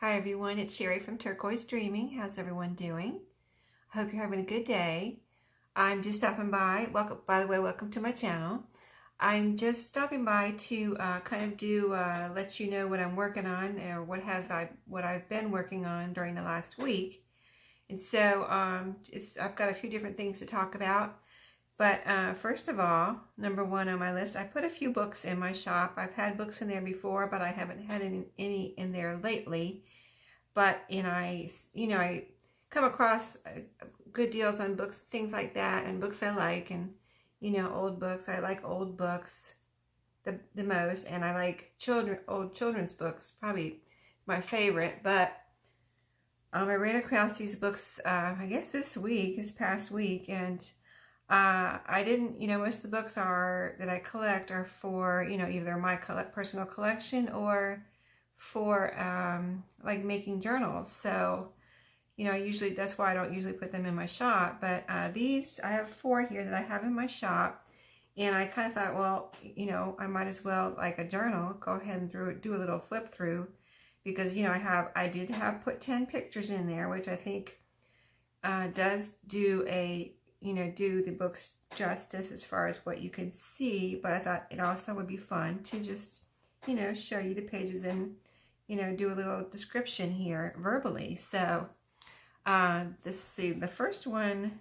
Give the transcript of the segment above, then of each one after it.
Hi everyone, it's Sherry from Turquoise Dreaming. How's everyone doing? I hope you're having a good day. I'm just stopping by. Welcome, by the way, welcome to my channel. I'm just stopping by to let you know what I'm working on, or what I've been working on during the last week. And so I've got a few different things to talk about. But first of all, number one on my list, I put a few books in my shop. I've had books in there before, but I haven't had any in there lately. But I come across good deals on books, things like that, and books I like, and old books. I like old books the most, and I like old children's books, probably my favorite. But I ran across these books, I guess this past week, and I didn't, most of the books that I collect are for, either my personal collection or for like making journals. So, usually that's why I don't usually put them in my shop. But these, I have 4 here that I have in my shop. And I kind of thought, well, I might as well, like a journal, go ahead and do a little flip through, because, I did have put 10 pictures in there, which I think does do the books justice as far as what you can see. But I thought it also would be fun to just, show you the pages and, do a little description here verbally. So let's see, the first one,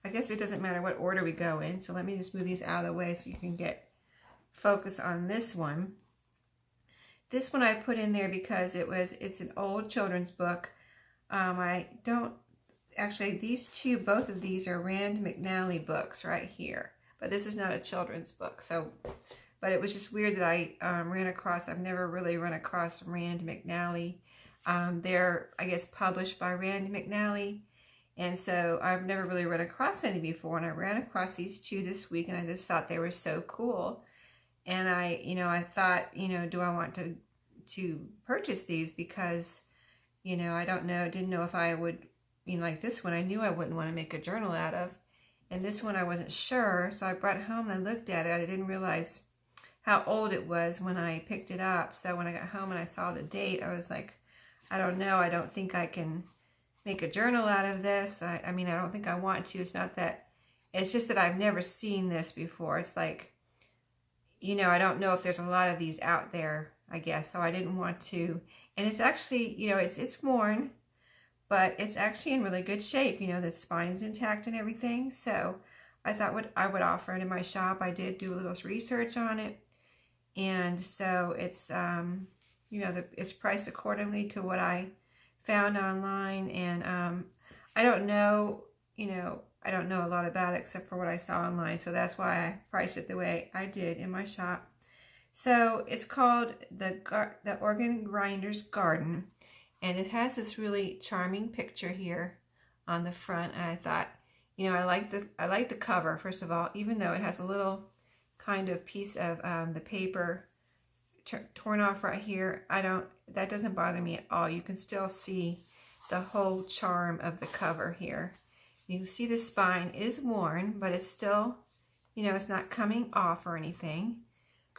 I guess it doesn't matter what order we go in. So let me just move these out of the way so you can get focus on this one. This one I put in there because it's an old children's book. Actually, both of these are Rand McNally books right here. But this is not a children's book. But it was just weird that I I've never really run across Rand McNally. They're, I guess, published by Rand McNally. And so I've never really run across any before. And I ran across these 2 this week, and I just thought they were so cool. And I thought, do I want to purchase these? Because, I didn't know if I would, like this one, I knew I wouldn't want to make a journal out of. And this one I wasn't sure, so I brought it home and I looked at it. I didn't realize how old it was when I picked it up. So when I got home and I saw the date, I was like, I don't know. I don't think I can make a journal out of this. I don't think I want to. It's not that. It's just that I've never seen this before. It's like, I don't know if there's a lot of these out there, I guess. So I didn't want to. And it's actually, it's worn, but it's actually in really good shape. The spine's intact and everything. So I thought I would offer it in my shop. I did do a little research on it. And so it's, it's priced accordingly to what I found online. And I don't know, I don't know a lot about it except for what I saw online. So that's why I priced it the way I did in my shop. So it's called the Organ Grinder's Garden. And it has this really charming picture here on the front. And I thought, I like the cover, first of all, even though it has a little kind of piece of the paper torn off right here. That doesn't bother me at all. You can still see the whole charm of the cover here. You can see the spine is worn, but it's still, it's not coming off or anything.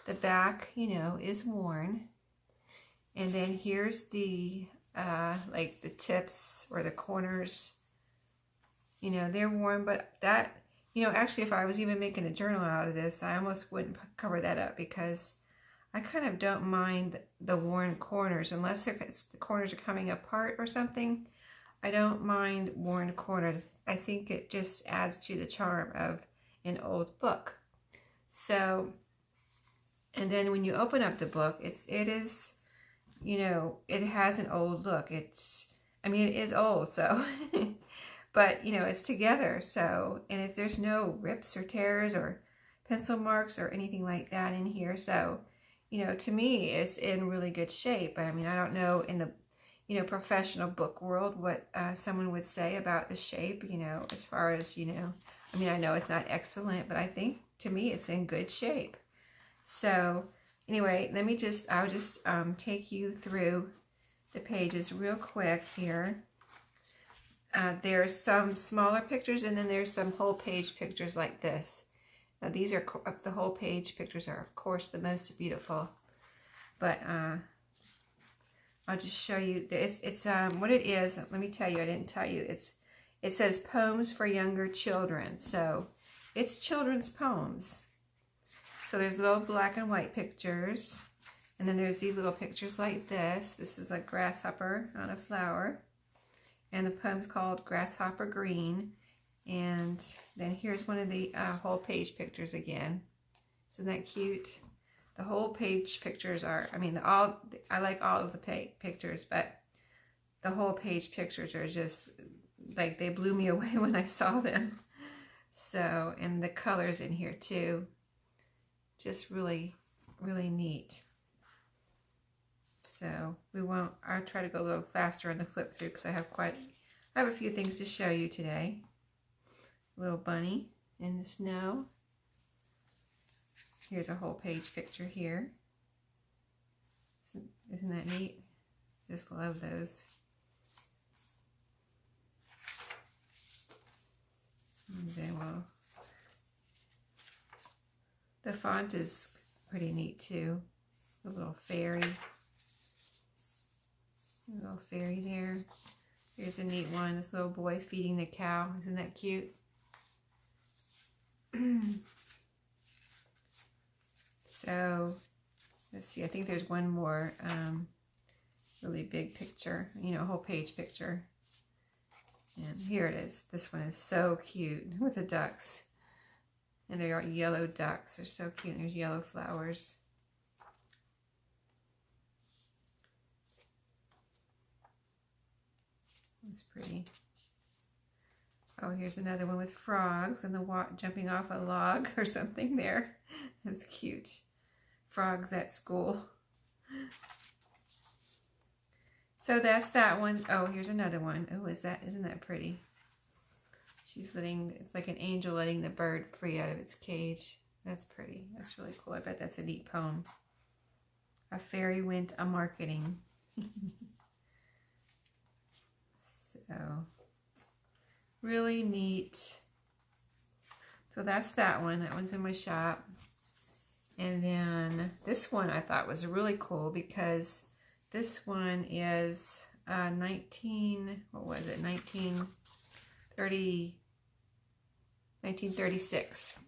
The back, is worn. And then here's the like the tips or the corners, they're worn, but that, actually, if I was even making a journal out of this, I almost wouldn't cover that up, because I kind of don't mind the worn corners, unless the corners are coming apart or something. I don't mind worn corners. I think it just adds to the charm of an old book. So, and then when you open up the book, it is, it has an old look. It is old, so, but, it's together. So, and if there's no rips or tears or pencil marks or anything like that in here. So, to me, it's in really good shape. I don't know in the, professional book world what someone would say about the shape, as far as, I know it's not excellent, but I think, to me, it's in good shape. So, anyway, I'll just take you through the pages real quick here. There's some smaller pictures, and then there's some whole page pictures like this. Now these are, the whole page pictures are, of course, the most beautiful. But I'll just show you. It's what it is. Let me tell you. I didn't tell you. It says poems for younger children. So it's children's poems. So there's little black and white pictures. And then there's these little pictures like this. This is a grasshopper on a flower. And the poem's called Grasshopper Green. And then here's one of the whole page pictures again. Isn't that cute? The whole page pictures are, I mean, I like all of the pictures, but the whole page pictures are just, like, they blew me away when I saw them. So, and the colors in here too, just really, really neat. So I'll try to go a little faster on the flip through because I have a few things to show you today. Little bunny in the snow. Here's a whole page picture here. Isn't that neat? Just love those. And then the font is pretty neat too. A little fairy. A little fairy there. Here's a neat one. This little boy feeding the cow. Isn't that cute? So, let's see. I think there's one more really big picture. You know, a whole page picture. And here it is. This one is so cute with the ducks. And they are yellow ducks. They're so cute. There's yellow flowers. That's pretty. Oh, here's another one with frogs and the jumping off a log or something there. That's cute. Frogs at school. So that's that one. Oh, here's another one. Oh, isn't that pretty? It's like an angel letting the bird free out of its cage. That's pretty. That's really cool. I bet that's a neat poem. A fairy went a-marketing. So, really neat. So that's that one. That one's in my shop. And then this one I thought was really cool because this one is 1936.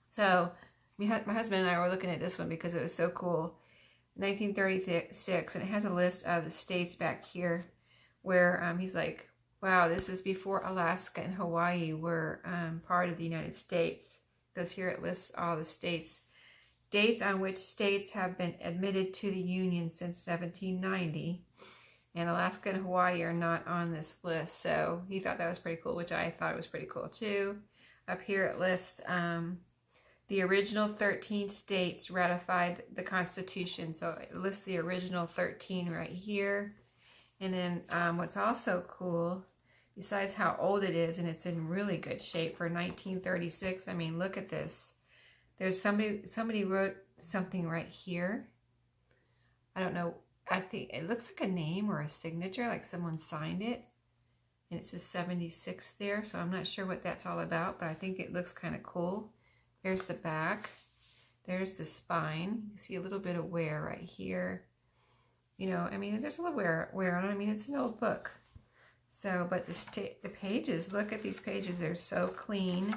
So my husband and I were looking at this one because it was so cool. 1936, and it has a list of the states back here where he's like, wow, this is before Alaska and Hawaii were part of the United States, because here it lists all the states. Dates on which states have been admitted to the Union since 1790, and Alaska and Hawaii are not on this list. So he thought that was pretty cool, which I thought was pretty cool too. Up here it lists the original 13 states ratified the Constitution. So it lists the original 13 right here. And then what's also cool, besides how old it is, and it's in really good shape for 1936. I mean, look at this. There's somebody wrote something right here. I don't know. I think it looks like a name or a signature, like someone signed it. And it says 76 there, so I'm not sure what that's all about, but I think it looks kind of cool. There's the back. There's the spine. You see a little bit of wear right here. You know, I mean, there's a little wear on it. I mean, it's an old book. So, but the pages, look at these pages. They're so clean.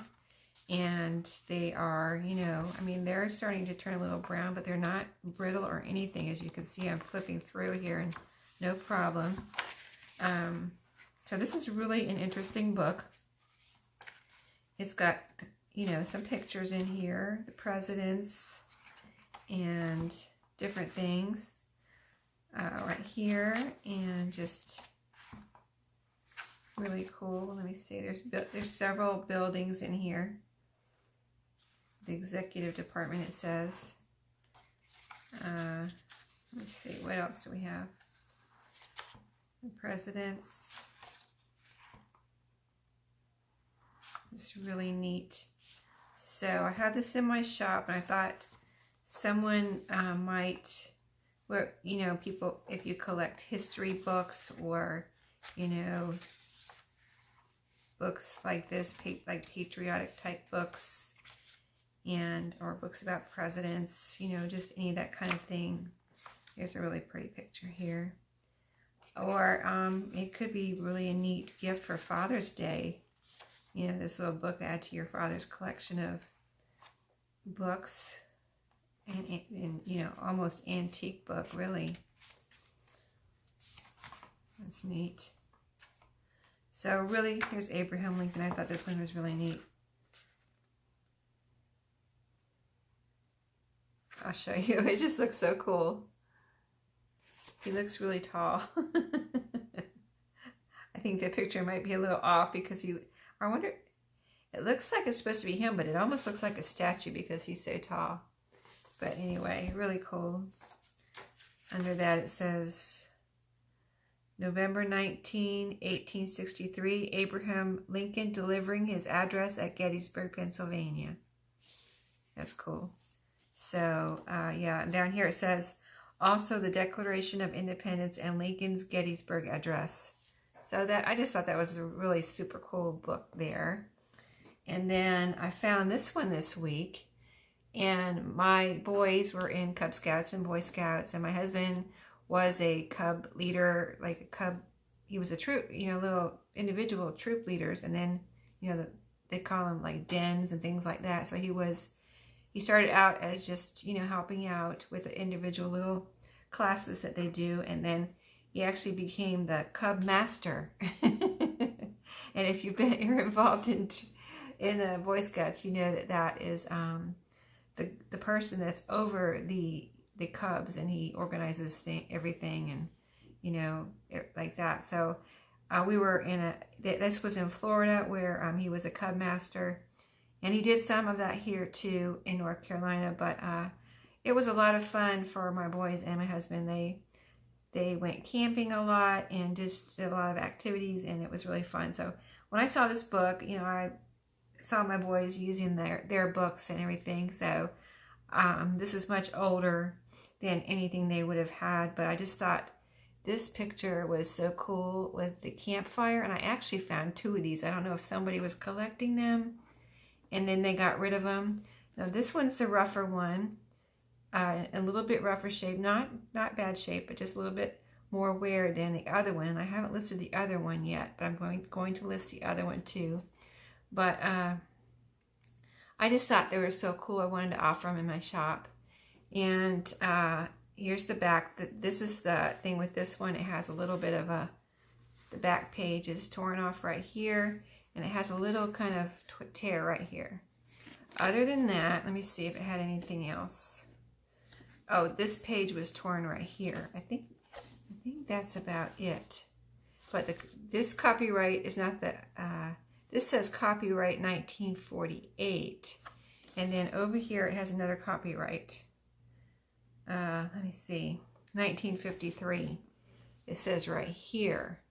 And they are, you know, I mean, they're starting to turn a little brown, but they're not brittle or anything. As you can see, I'm flipping through here and no problem. So this is really an interesting book. It's got, you know, some pictures in here, the presidents and different things right here, and just really cool. Let me see, there's several buildings in here. The executive department, it says. Let's see, what else do we have? The presidents. It's really neat. So I have this in my shop, and I thought someone might, where, you know, people, if you collect history books or, you know, books like this, like patriotic type books, and or books about presidents, you know, just any of that kind of thing. Here's a really pretty picture here. Or it could be really a neat gift for Father's Day. You know, this little book, add to your father's collection of books. And you know, almost antique book, really. That's neat. So really, here's Abraham Lincoln. I thought this one was really neat. I'll show you. It just looks so cool. He looks really tall. I think the picture might be a little off because I wonder, it looks like it's supposed to be him, but it almost looks like a statue because he's so tall. But anyway, really cool. Under that it says, November 19, 1863, Abraham Lincoln delivering his address at Gettysburg, Pennsylvania. That's cool. So, yeah, and down here it says, also the Declaration of Independence and Lincoln's Gettysburg Address. So that, I just thought that was a really super cool book there. And then I found this one this week. And my boys were in Cub Scouts and Boy Scouts. And my husband was a Cub leader, like a Cub, he was a troop, you know, little individual troop leaders. And then, you know, they call them like dens and things like that. So he started out as just, you know, helping out with the individual little classes that they do. And then he actually became the Cub Master. And if you're involved in Boy Scouts, you know that is the person that's over the Cubs, and he organizes everything, and you know, like that. So we were this was in Florida, where he was a Cub Master, and he did some of that here too in North Carolina. But it was a lot of fun for my boys and my husband. They went camping a lot and just did a lot of activities, and it was really fun. So when I saw this book, you know, I saw my boys using their books and everything. So this is much older than anything they would have had, but I just thought this picture was so cool with the campfire. And I actually found 2 of these. I don't know if somebody was collecting them and then they got rid of them. Now this one's the rougher one, a little bit rougher shape, not bad shape, but just a little bit more wear than the other one. And I haven't listed the other one yet, but I'm going to list the other one too. But I just thought they were so cool. I wanted to offer them in my shop. And here's the back. This is the thing with this one. It has a little bit of the back page is torn off right here. And it has a little kind of tear right here. Other than that, let me see if it had anything else. Oh, this page was torn right here. I think that's about it. But this copyright is not the... this says copyright 1948. And then over here it has another copyright. Let me see. 1953. It says right here.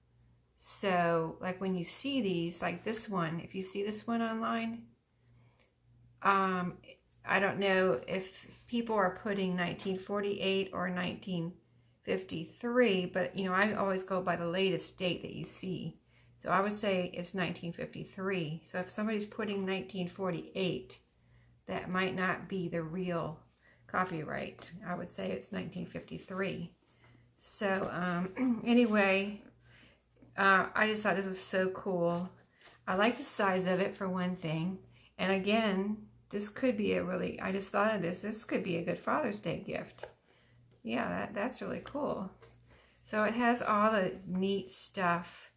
So, like when you see these, like this one, if you see this one online, I don't know if people are putting 1948 or 1953, but you know, I always go by the latest date that you see. So I would say it's 1953. So if somebody's putting 1948, that might not be the real copyright. I would say it's 1953. So anyway, I just thought this was so cool. I like the size of it for one thing. And again, this could be I just thought of this could be a good Father's Day gift. Yeah, that's really cool. So it has all the neat stuff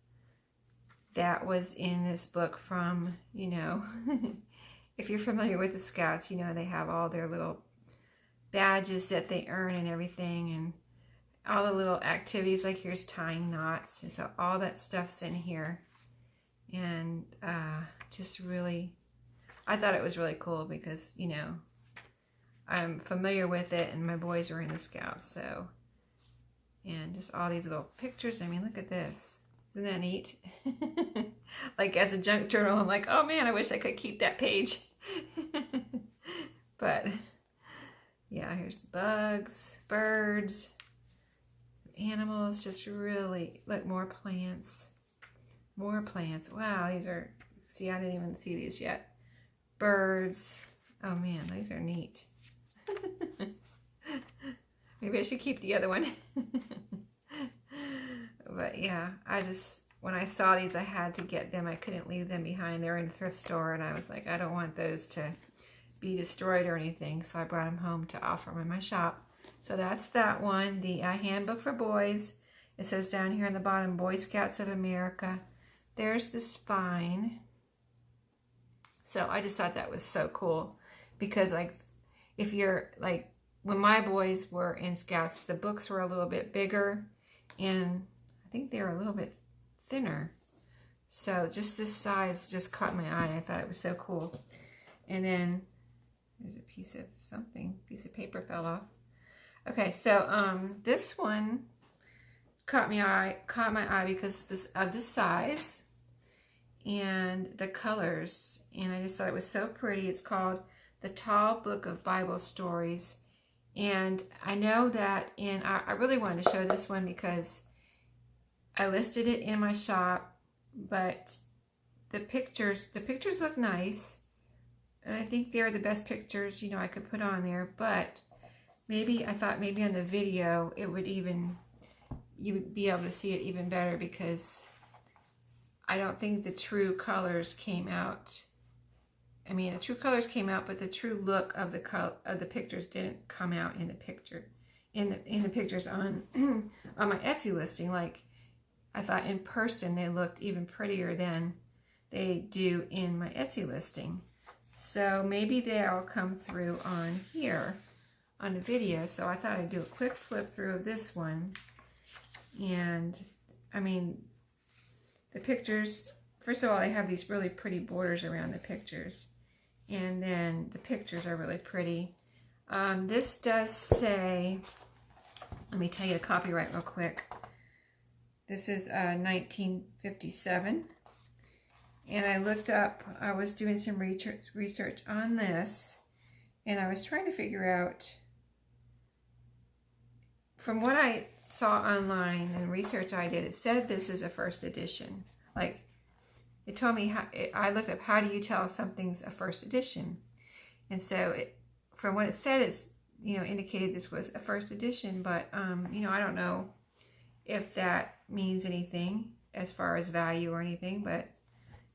that was in this book from, you know, if you're familiar with the Scouts, you know, they have all their little badges that they earn and everything, and all the little activities, like here's tying knots. So all that stuff's in here. And just really, I thought it was really cool because, you know, I'm familiar with it and my boys are in the Scouts. So, and just all these little pictures. I mean, look at this. Isn't that neat? Like as a junk journal, I'm like, oh man, I wish I could keep that page. But yeah, here's the bugs, birds, animals, just really, look, more plants. More plants. Wow, these are, see, I didn't even see these yet. Birds. Oh man, these are neat. Maybe I should keep the other one. But yeah, when I saw these, I had to get them. I couldn't leave them behind. They were in a thrift store, and I was like, I don't want those to be destroyed or anything. So I brought them home to offer them in my shop. So that's that one, the handbook for boys. It says down here on the bottom, Boy Scouts of America. There's the spine. So I just thought that was so cool, because like, if you're like, when my boys were in Scouts, the books were a little bit bigger, and I think they were a little bit thinner. So just this size just caught my eye, and I thought it was so cool. And then there's a piece of paper fell off. Okay, so this one caught my eye because of the size and the colors, and I just thought it was so pretty. It's called The Tall Book of Bible Stories, and I know that I really wanted to show this one because I listed it in my shop, but the pictures look nice, and I think they're the best pictures, you know, I could put on there. But I thought maybe on the video you would be able to see it even better, because I don't think the true colors came out. I mean, the true colors came out, but the true look of the pictures didn't come out in the pictures on on my Etsy listing. Like, I thought in person they looked even prettier than they do in my Etsy listing. So maybe they'll come through on here on the video. So I thought I'd do a quick flip through of this one. And I mean, the pictures, first of all, they have these really pretty borders around the pictures. And then the pictures are really pretty. This does say, let me tell you the copyright real quick. This is 1957. And I looked up, I was doing some research on this, and I was trying to figure out, from what I saw online and research I did, it said this is a first edition. Like, it told me, I looked up, how do you tell something's a first edition? And so from what it said, it's, you know, indicated this was a first edition, but, you know, I don't know if that means anything as far as value or anything, but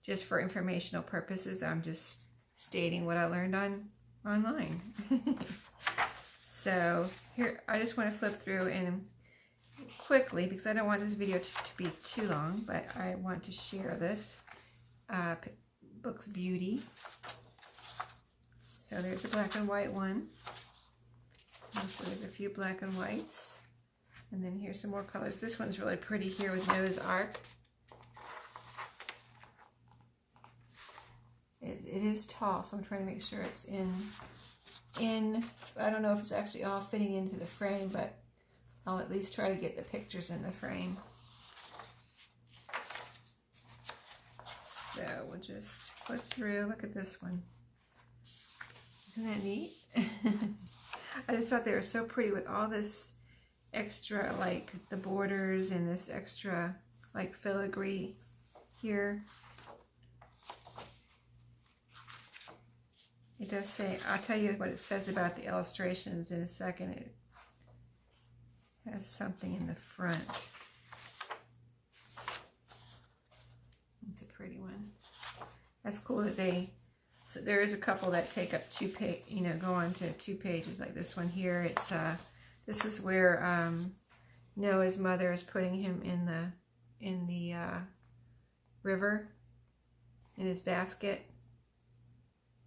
just for informational purposes, I'm just stating what I learned online. So here, I just want to flip through and quickly, because I don't want this video to be too long, but I want to share this. Book's Beauty. So there's a black and white one. And so there's a few black and whites. And then here's some more colors. This one's really pretty here with Noah's Ark. It is tall, so I'm trying to make sure it's in, I don't know if it's actually all fitting into the frame, but I'll at least try to get the pictures in the frame. So we'll just flip through. Look at this one. Isn't that neat? I just thought they were so pretty with all this extra, like the borders and this extra, like, filigree here. It does say, I'll tell you what it says about the illustrations in a second. It has something in the front. It's a pretty one. That's cool that so there is a couple that take up go on to 2 pages, like this one here. It's this is where Noah's mother is putting him in the river in his basket.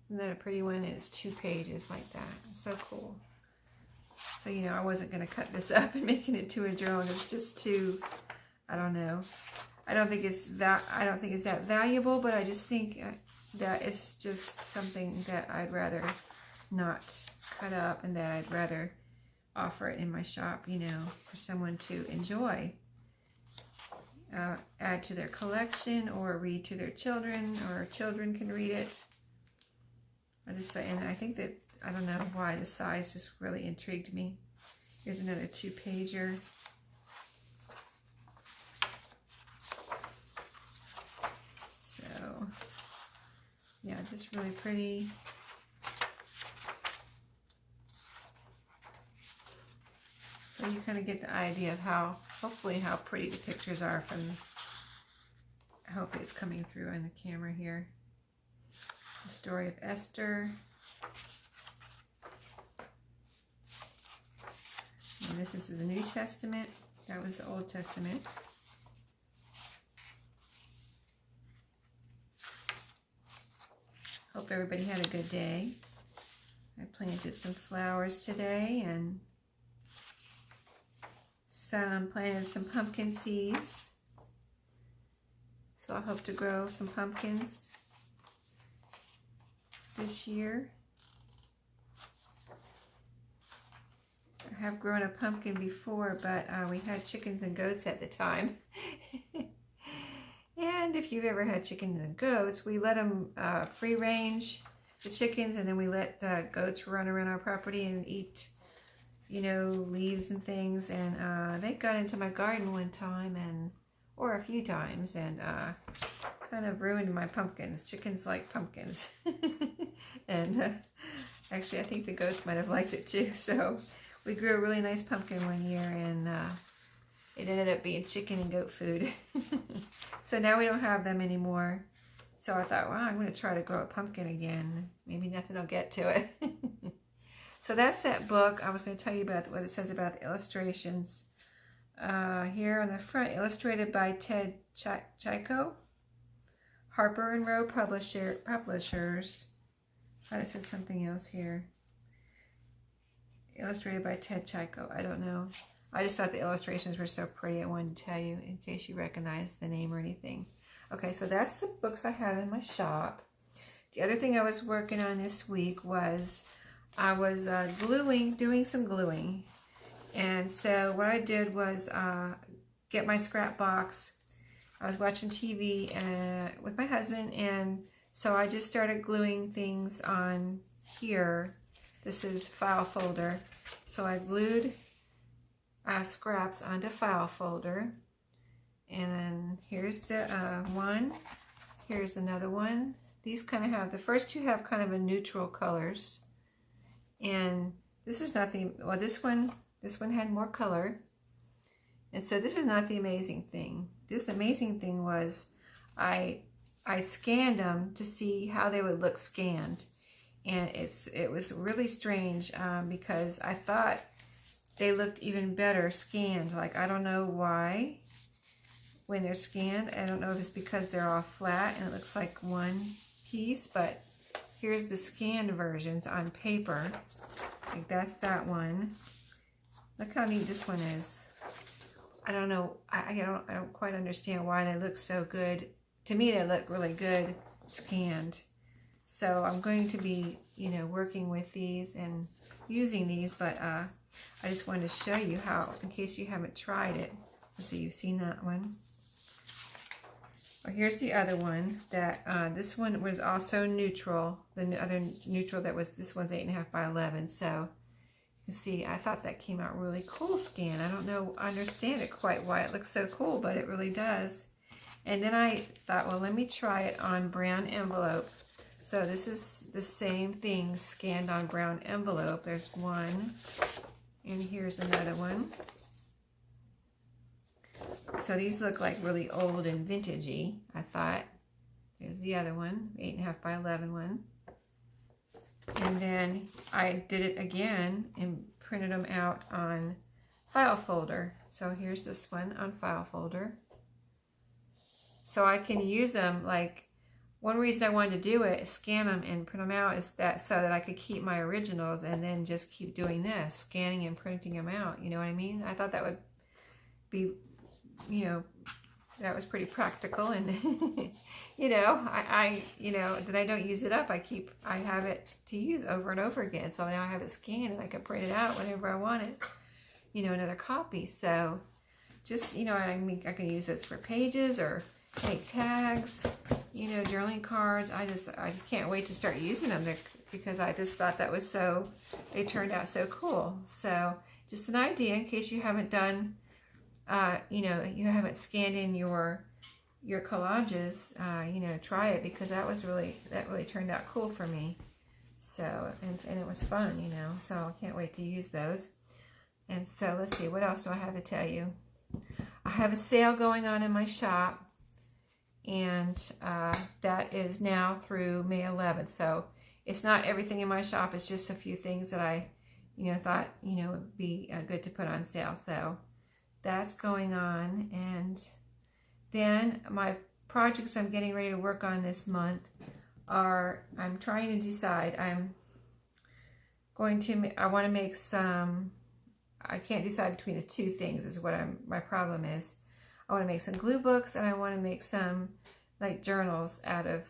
Isn't that a pretty one? And it's 2 pages like that. It's so cool. So, you know, I wasn't going to cut this up and make it into a journal. It's just too, I don't know. I don't think it's that valuable, but I just think that it's just something that I'd rather not cut up, and that I'd rather offer it in my shop, you know, for someone to enjoy. Add to their collection, or read to their children, or children can read it. And I think that, I don't know why, the size just really intrigued me. Here's another 2-pager. So, yeah, just really pretty. kind of get the idea of how, hopefully how pretty the pictures are from, hopefully it's coming through on the camera here. The story of Esther. And this is the New Testament. That was the Old Testament. Hope everybody had a good day. I planted some flowers today and planted some pumpkin seeds. So I hope to grow some pumpkins this year. I have grown a pumpkin before, but we had chickens and goats at the time. And if you've ever had chickens and goats, we let them free range the chickens, and then we let the goats run around our property and eat, you know, leaves and things. And they got into my garden one time, or a few times, and kind of ruined my pumpkins. Chickens like pumpkins. And actually, I think the goats might have liked it too. So we grew a really nice pumpkin one year, and it ended up being chicken and goat food. So now we don't have them anymore. So I thought, wow, I'm going to try to grow a pumpkin again. Maybe nothing will get to it. So that's that book. I was going to tell you about what it says about the illustrations. Here on the front, illustrated by Ted Chico, Harper and Row Publishers. I thought it said something else here. Illustrated by Ted Chico. I don't know. I just thought the illustrations were so pretty. I wanted to tell you in case you recognize the name or anything. Okay, so that's the books I have in my shop. The other thing I was working on this week was I was doing some gluing. And so what I did was get my scrap box. I was watching TV with my husband, and so I just started gluing things on here. This is file folder. So I glued scraps onto file folder. And then here's the one. Here's another one. These kind of have, the first two have kind of a neutral colors. And this is nothing, well, this one had more color. And so this is not the amazing thing. The amazing thing was I scanned them to see how they would look scanned. And it was really strange because I thought they looked even better scanned. Like, I don't know why when they're scanned. I don't know if it's because they're all flat and it looks like one piece, but here's the scanned versions on paper. Like, that's that one. Look how neat this one is. I don't know. I don't quite understand why they look so good. To me, they look really good scanned. So I'm going to be, you know, working with these and using these, but I just wanted to show you how, in case you haven't tried it. Let's see, you've seen that one. Well, here's the other one that this one was also neutral. The other neutral that was, this one's 8.5 by 11. So you see, I thought that came out really cool scan. I don't know, understand it quite why it looks so cool, but it really does. And then I thought, well, let me try it on brown envelope. So this is the same thing scanned on brown envelope. There's one, and here's another one. So these look like really old and vintagey, I thought. There's the other one, 8.5 by 11 one. And then I did it again and printed them out on file folder. So here's this one on file folder. So I can use them, like, one reason I wanted to do it, scan them and print them out, is that so that I could keep my originals and then just keep doing this, scanning and printing them out. You know what I mean? I thought that would be, you know, that was pretty practical. And you know, you know, that I don't use it up. I have it to use over and over again. So now I have it scanned and I can print it out whenever I want it, you know, another copy. So just, you know, I mean, I can use this for pages or make tags, you know, journaling cards. I just can't wait to start using them because I just thought that was so, they turned out so cool. So just an idea in case you haven't done, you know, you haven't scanned in your collages, you know, try it, because that really turned out cool for me. So, and it was fun, you know, so I can't wait to use those. And so let's see, what else do I have to tell you? I have a sale going on in my shop, and that is now through May 11th. So it's not everything in my shop, it's just a few things that I, thought, would be good to put on sale. So that's going on. And then my projects I'm getting ready to work on this month are, I'm trying to decide, I want to make some, I can't decide between the two things is what my problem is. I want to make some glue books, and I want to make some like journals out of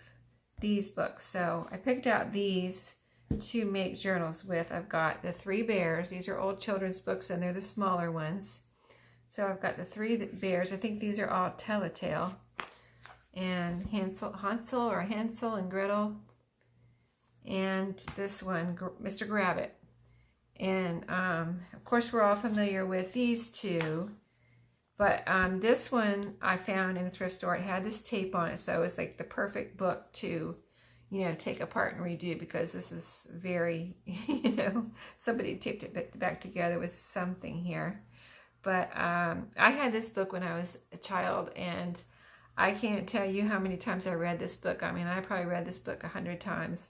these books. So I picked out these to make journals with. I've got the 3 bears. These are old children's books, and they're the smaller ones. So I've got the 3 bears. I think these are all Telltale. And Hansel and Gretel. And this one, Mr. Grabbit. And of course we're all familiar with these two, but this one I found in a thrift store. It had this tape on it, so it was like the perfect book to take apart and redo, because this is very, somebody taped it back together with something here. But I had this book when I was a child, and I can't tell you how many times I read this book. I mean, I probably read this book 100 times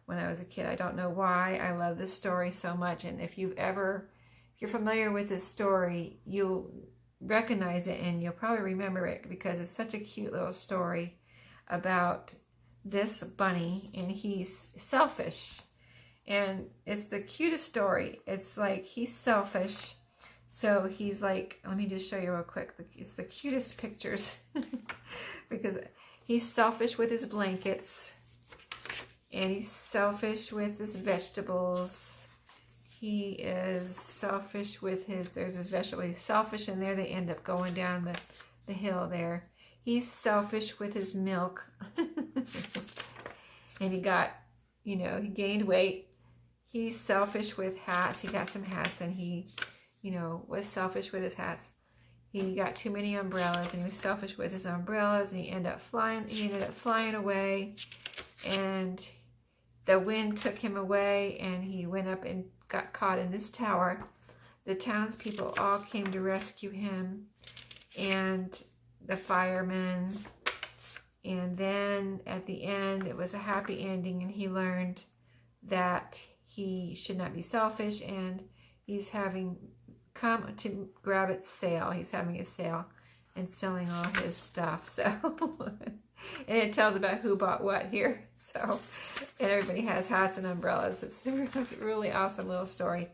when I was a kid. I don't know why. I love this story so much. And if you're familiar with this story, you'll recognize it, and you'll probably remember it, because it's such a cute little story about this bunny, and he's selfish. And it's the cutest story. It's like he's selfish. So he's like, let me just show you real quick. It's the cutest pictures because he's selfish with his blankets. And he's selfish with his vegetables. He is selfish with there's his vegetable. He's selfish, and there they end up going down the hill there. He's selfish with his milk. And he got, he gained weight. He's selfish with hats. He got some hats, and he, was selfish with his hats. He got too many umbrellas, and he was selfish with his umbrellas, and he ended up flying away, and the wind took him away, and he went up and got caught in this tower. The townspeople all came to rescue him, and the firemen. And then at the end, it was a happy ending, and he learned that he should not be selfish, and he's come to Grabbit's sale. He's having a sale and selling all his stuff. So, and it tells about who bought what here. So, and everybody has hats and umbrellas. It's a really awesome little story.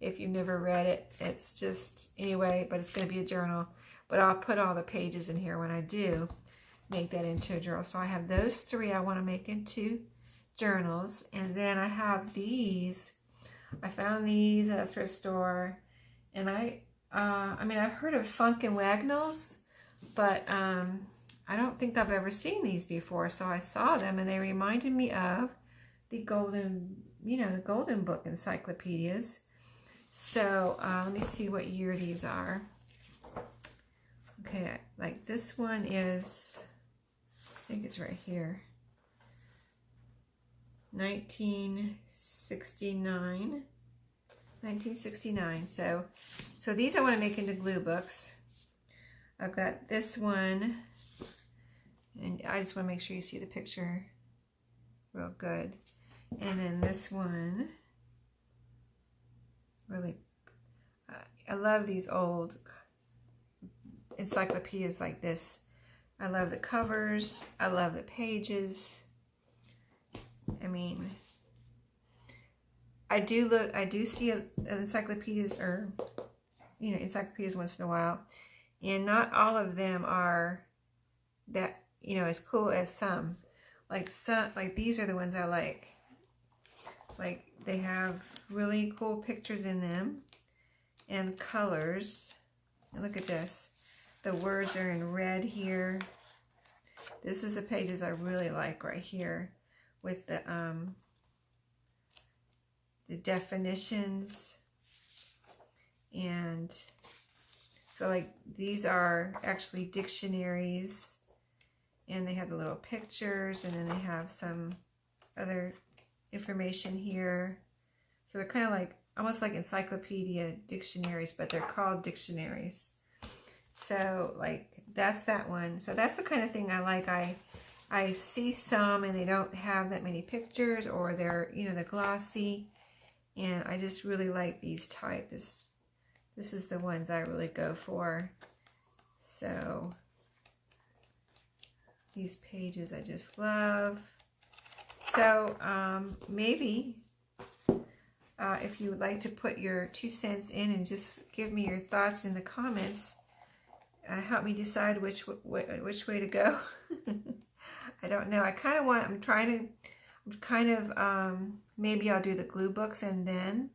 If you've never read it, it's just, anyway, but it's going to be a journal. But I'll put all the pages in here when I do make that into a journal. So I have those 3 I want to make into journals. And then I have these. I found these at a thrift store. And I've heard of Funk and Wagnalls, but I don't think I've ever seen these before. So I saw them, and they reminded me of the golden, the golden book encyclopedias. So let me see what year these are. Okay, like this one is, I think it's right here, 1969. 1969. So these I want to make into glue books. I've got this one, and I just want to make sure you see the picture real good. And then this one, really, I love these old encyclopedias like this. I love the covers. I love the pages. I mean, I do see encyclopedias, or encyclopedias once in a while, and not all of them are that as cool as some. Like these are the ones I like. Like, they have really cool pictures in them and colors. And look at this. The words are in red here. This is the pages I really like right here, with the definitions. And so, like, these are actually dictionaries, and they have the little pictures, and then they have some other information here. So they're kind of like almost like encyclopedia dictionaries, but they're called dictionaries. So like that's that one. So that's the kind of thing I like. I see some and they don't have that many pictures, or they're, you know, they're glossy, and I just really like these type. This is the ones I really go for. So these pages I just love. So maybe if you would like to put your 2 cents in and just give me your thoughts in the comments, help me decide which way to go. I don't know. I kind of want, maybe I'll do the glue books and then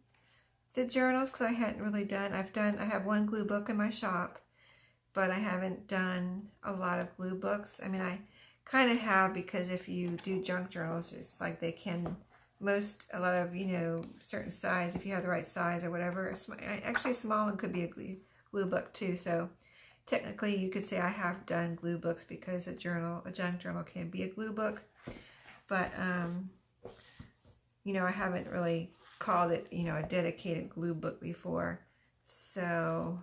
the journals, because I hadn't really done, I have one glue book in my shop, but I haven't done a lot of glue books. I mean, I kind of have, because if you do junk journals, it's like they can, a lot of, you know, certain size, if you have the right size or whatever. Actually, a small one could be a glue book too. So technically you could say I have done glue books, because a junk journal can be a glue book. But, you know, I haven't really called it, you know, a dedicated glue book before. So,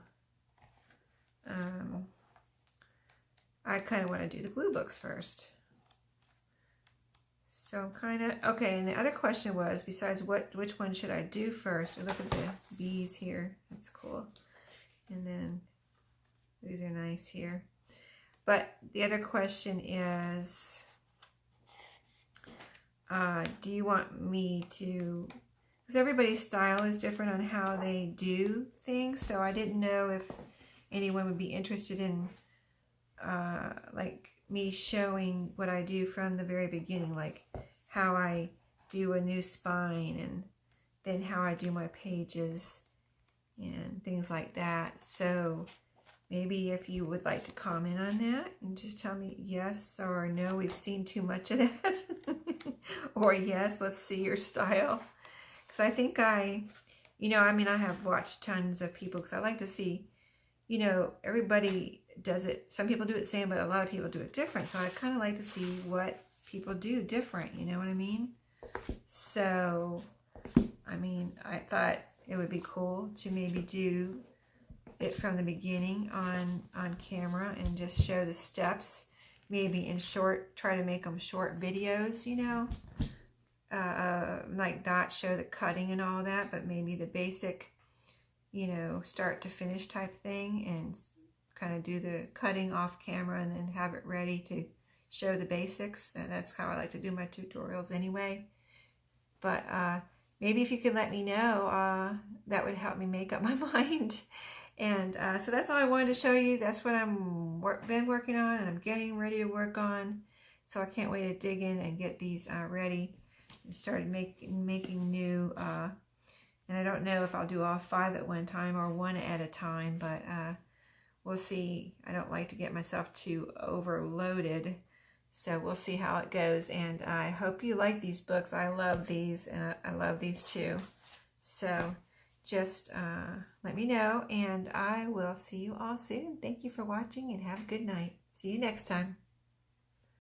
I kind of want to do the glue books first. So I'm kind of, okay, and the other question was, besides which one should I do first? Look at the bees here. That's cool. And then these are nice here. But the other question is, do you want me to, because everybody's style is different on how they do things, so I didn't know if anyone would be interested in like me showing what I do from the very beginning, like how I do a new spine, and then how I do my pages and things like that. So maybe if you would like to comment on that and just tell me yes or no, we've seen too much of that, or yes, let's see your style. Because I think you know, I mean, I have watched tons of people, because I like to see, you know, everybody does it. Some people do it the same, but a lot of people do it different. So I kind of like to see what people do different, you know what I mean? So, I mean, I thought it would be cool to maybe do it from the beginning on camera and just show the steps, maybe in short, try to make them short videos, you know, like not show the cutting and all that, but maybe the basic, you know, start to finish type thing, and kind of do the cutting off camera and then have it ready to show the basics. That's how I like to do my tutorials anyway. But maybe if you could let me know, that would help me make up my mind. And so that's all I wanted to show you. That's what I'm been working on, and I'm getting ready to work on. So I can't wait to dig in and get these ready and started making new. And I don't know if I'll do all 5 at one time or 1 at a time, but we'll see. I don't like to get myself too overloaded, so we'll see how it goes. And I hope you like these books. I love these, and I love these too. So just let me know, and I will see you all soon. Thank you for watching, and have a good night. See you next time.